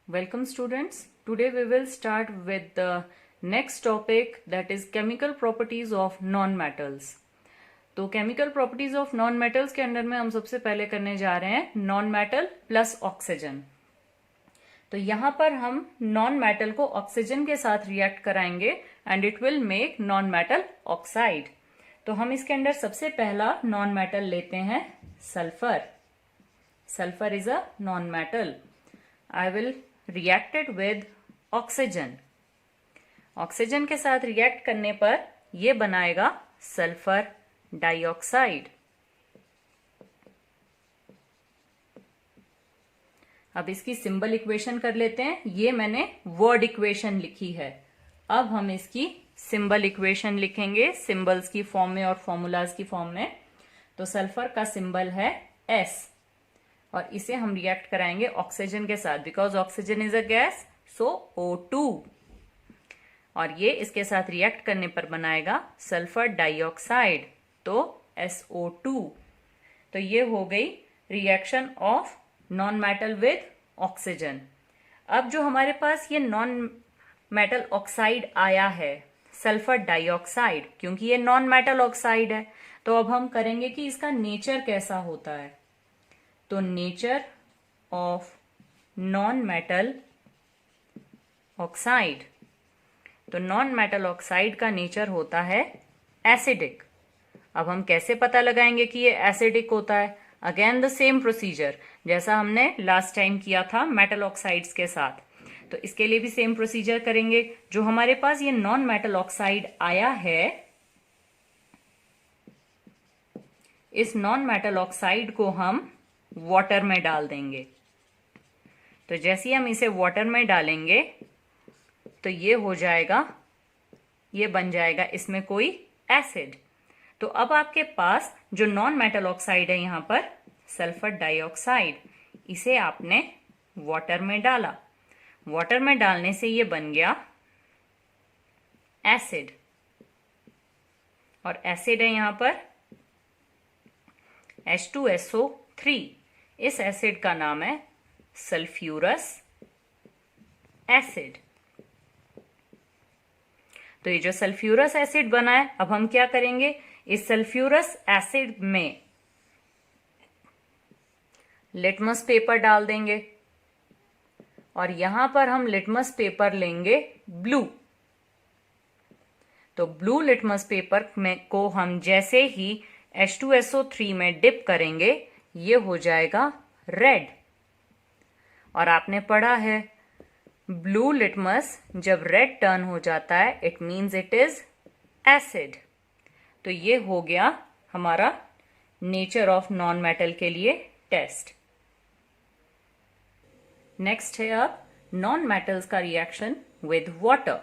Welcome students. Today we will start with the next topic, that is chemical properties of non-metals. तो chemical properties of non metals के under में हम सबसे पहले करने जा रहे हैं नॉन मेटल प्लस ऑक्सीजन। तो यहां पर हम नॉन मेटल को ऑक्सीजन के साथ रिएक्ट कराएंगे and it will make non metal oxide. तो हम इसके अंदर सबसे पहला नॉन मेटल लेते हैं sulphur. Sulphur is a non metal. I will react it with oxygen. Oxygen के साथ रिएक्ट करने पर यह बनाएगा सल्फर डाइऑक्साइड। अब इसकी सिंबल इक्वेशन कर लेते हैं। ये मैंने वर्ड इक्वेशन लिखी है, अब हम इसकी सिंबल इक्वेशन लिखेंगे सिंबल्स की फॉर्म में और फॉर्मूलाज की फॉर्म में। तो सल्फर का सिंबल है S और इसे हम रिएक्ट कराएंगे ऑक्सीजन के साथ, because oxygen is a gas, so O2। और ये इसके साथ रिएक्ट करने पर बनाएगा सल्फर डाइऑक्साइड, तो SO2। तो ये हो गई reaction of non metal with oxygen. अब जो हमारे पास ये नॉन मेटल ऑक्साइड आया है सल्फर डाइऑक्साइड, क्योंकि ये नॉन मेटल ऑक्साइड है, तो अब हम करेंगे कि इसका नेचर कैसा होता है। तो nature of non metal oxide, तो नॉन मेटल ऑक्साइड का नेचर होता है एसिडिक। अब हम कैसे पता लगाएंगे कि ये एसिडिक होता है? अगेन द सेम प्रोसीजर जैसा हमने लास्ट टाइम किया था मेटल ऑक्साइड्स के साथ। तो इसके लिए भी सेम प्रोसीजर करेंगे। जो हमारे पास ये नॉन मेटल ऑक्साइड आया है, इस नॉन मेटल ऑक्साइड को हम वाटर में डाल देंगे। तो जैसे ही हम इसे वाटर में डालेंगे तो ये हो जाएगा, ये बन जाएगा इसमें कोई एसिड। तो अब आपके पास जो नॉन मेटल ऑक्साइड है यहां पर सल्फर डाइऑक्साइड, इसे आपने वाटर में डाला। वाटर में डालने से ये बन गया एसिड, और एसिड है यहां पर H2SO3। इस एसिड का नाम है सल्फ्यूरस एसिड। तो ये जो सल्फ्यूरस एसिड बना है, अब हम क्या करेंगे, इस सल्फ्यूरस एसिड में लिटमस पेपर डाल देंगे और यहां पर हम लिटमस पेपर लेंगे ब्लू। तो ब्लू लिटमस पेपर में को हम जैसे ही H2SO3 में डिप करेंगे, ये हो जाएगा रेड। और आपने पढ़ा है ब्लू लिटमस जब रेड टर्न हो जाता है it means it is acid. तो ये हो गया हमारा नेचर ऑफ नॉन मेटल के लिए टेस्ट। नेक्स्ट है अब नॉन मेटल्स का रिएक्शन विद वाटर।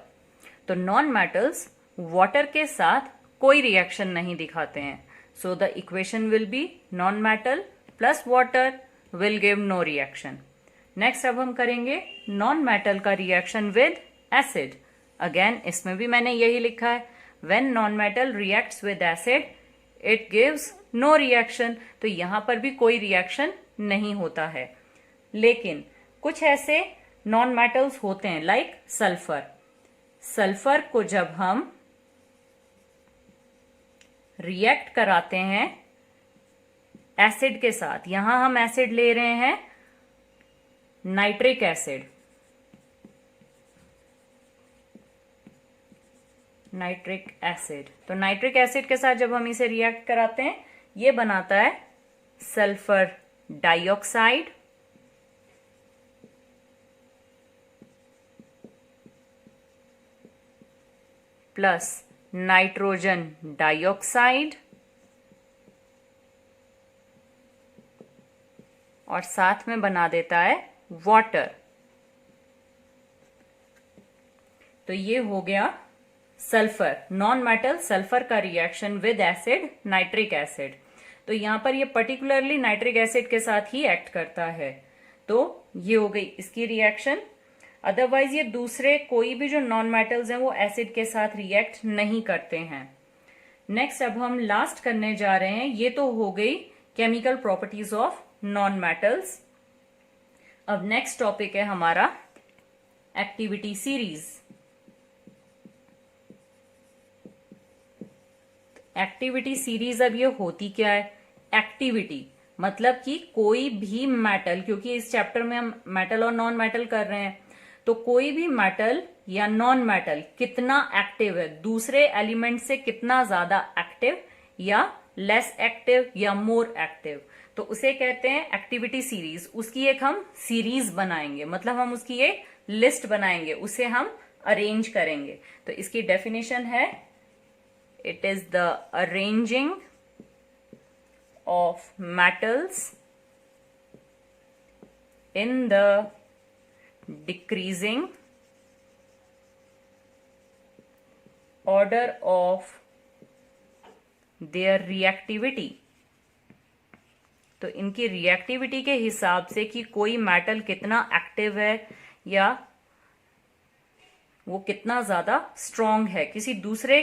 तो नॉन मेटल्स वाटर के साथ कोई रिएक्शन नहीं दिखाते हैं, so the equation will be non metal plus water will give no reaction. Next अब हम करेंगे नॉन मेटल का रिएक्शन विद एसिड। अगेन इसमें भी मैंने यही लिखा है, when non metal reacts with acid it gives no reaction. तो यहां पर भी कोई रिएक्शन नहीं होता है। लेकिन कुछ ऐसे नॉन मेटल्स होते हैं लाइक सल्फर। सल्फर को जब हम रिएक्ट कराते हैं एसिड के साथ, यहां हम एसिड ले रहे हैं नाइट्रिक एसिड। नाइट्रिक एसिड, तो नाइट्रिक एसिड के साथ जब हम इसे रिएक्ट कराते हैं, ये बनाता है sulphur dioxide plus nitrogen dioxide, और साथ में बना देता है वाटर। तो ये हो गया सल्फर, नॉन मेटल सल्फर का reaction with acid nitric acid. तो यहां पर ये पर्टिकुलरली नाइट्रिक एसिड के साथ ही एक्ट करता है। तो ये हो गई इसकी रिएक्शन। अदरवाइज ये दूसरे कोई भी जो नॉन मेटल्स हैं वो एसिड के साथ रिएक्ट नहीं करते हैं। नेक्स्ट अब हम लास्ट करने जा रहे हैं, ये तो हो गई chemical properties of non metals. अब नेक्स्ट टॉपिक है हमारा एक्टिविटी सीरीज। एक्टिविटी सीरीज अब ये होती क्या है? एक्टिविटी मतलब कि कोई भी मेटल, क्योंकि इस चैप्टर में हम मेटल और नॉन मेटल कर रहे हैं, तो कोई भी मेटल या नॉन मेटल कितना एक्टिव है, दूसरे एलिमेंट से कितना ज्यादा एक्टिव या लेस एक्टिव या मोर एक्टिव, तो उसे कहते हैं एक्टिविटी सीरीज। उसकी एक हम सीरीज बनाएंगे, मतलब हम उसकी एक लिस्ट बनाएंगे, उसे हम अरेंज करेंगे। तो इसकी डेफिनेशन है, it is the arranging of metals in the decreasing order of their reactivity। तो इनकी रिएक्टिविटी के हिसाब से कि कोई मेटल कितना एक्टिव है या वो कितना ज्यादा स्ट्रांग है किसी दूसरे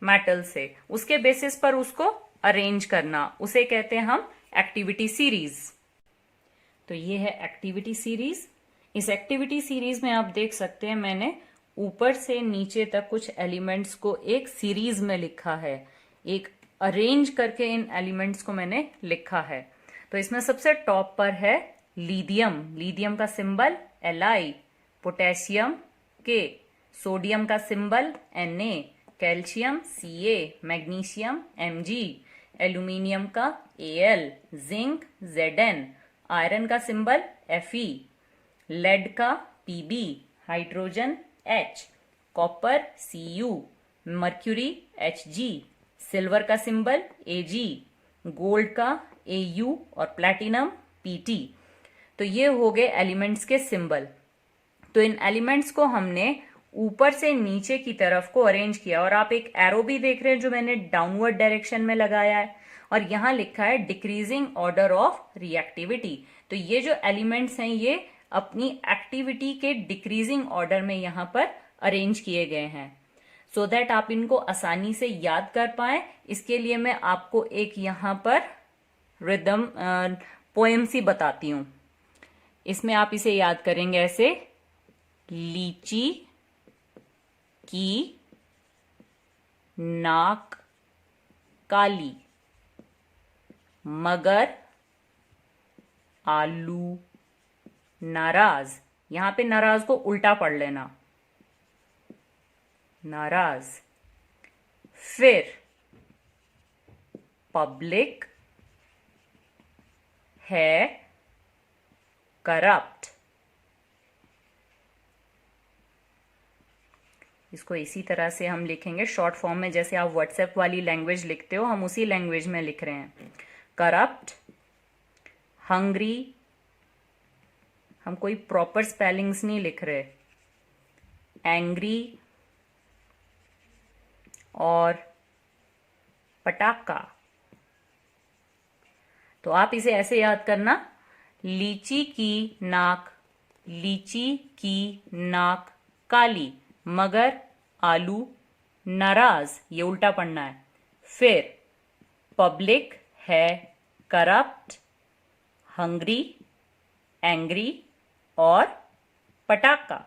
मेटल से, उसके बेसिस पर उसको अरेंज करना, उसे कहते हैं हम एक्टिविटी सीरीज। तो ये है एक्टिविटी सीरीज। इस एक्टिविटी सीरीज में आप देख सकते हैं मैंने ऊपर से नीचे तक कुछ एलिमेंट्स को एक सीरीज में लिखा है, एक अरेंज करके इन एलिमेंट्स को मैंने लिखा है। तो इसमें सबसे टॉप पर है लिथियम, लिथियम का symbol Li, potassium K, sodium का symbol Na, calcium Ca, magnesium Mg, aluminium का Al, जिंक Zn, आयरन का सिंबल Fe, लेड का Pb, hydrogen H, copper Cu, mercury Hg, silver का सिंबल Ag, गोल्ड का Au और platinum Pt। तो ये हो गए एलिमेंट्स के सिंबल। तो इन एलिमेंट्स को हमने ऊपर से नीचे की तरफ को अरेंज किया, और आप एक एरो भी देख रहे हैं जो मैंने डाउनवर्ड डायरेक्शन में लगाया है, और यहां लिखा है डिक्रीजिंग ऑर्डर ऑफ रिएक्टिविटी। तो ये जो एलिमेंट्स हैं ये अपनी एक्टिविटी के डिक्रीजिंग ऑर्डर में यहां पर अरेंज किए गए हैं, सो दैट आप इनको आसानी से याद कर पाए। इसके लिए मैं आपको एक यहां पर रिदम पोएम सी बताती हूं। इसमें आप इसे याद करेंगे ऐसे, लीची की नाक काली, मगर आलू नाराज। यहां पे नाराज को उल्टा पढ़ लेना, नाराज। फिर पब्लिक है करप्ट। इसको इसी तरह से हम लिखेंगे शॉर्ट फॉर्म में, जैसे आप व्हाट्सएप वाली लैंग्वेज लिखते हो, हम उसी लैंग्वेज में लिख रहे हैं। करप्ट, हंग्री, हम कोई प्रॉपर स्पेलिंग्स नहीं लिख रहे, एंग्री और पटाखा। तो आप इसे ऐसे याद करना, लीची की नाक, लीची की नाक काली, मगर आलू नाराज, ये उल्टा पढ़ना है। फिर पब्लिक है करप्ट, हंग्री, एंग्री और पटाखा।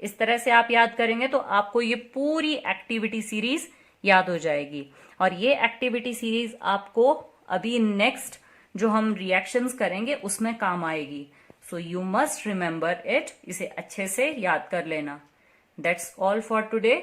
इस तरह से आप याद करेंगे तो आपको ये पूरी एक्टिविटी सीरीज याद हो जाएगी, और ये एक्टिविटी सीरीज आपको अभी नेक्स्ट जो हम रिएक्शंस करेंगे उसमें काम आएगी। So you must remember it, इसे अच्छे से याद कर लेना। That's all for today.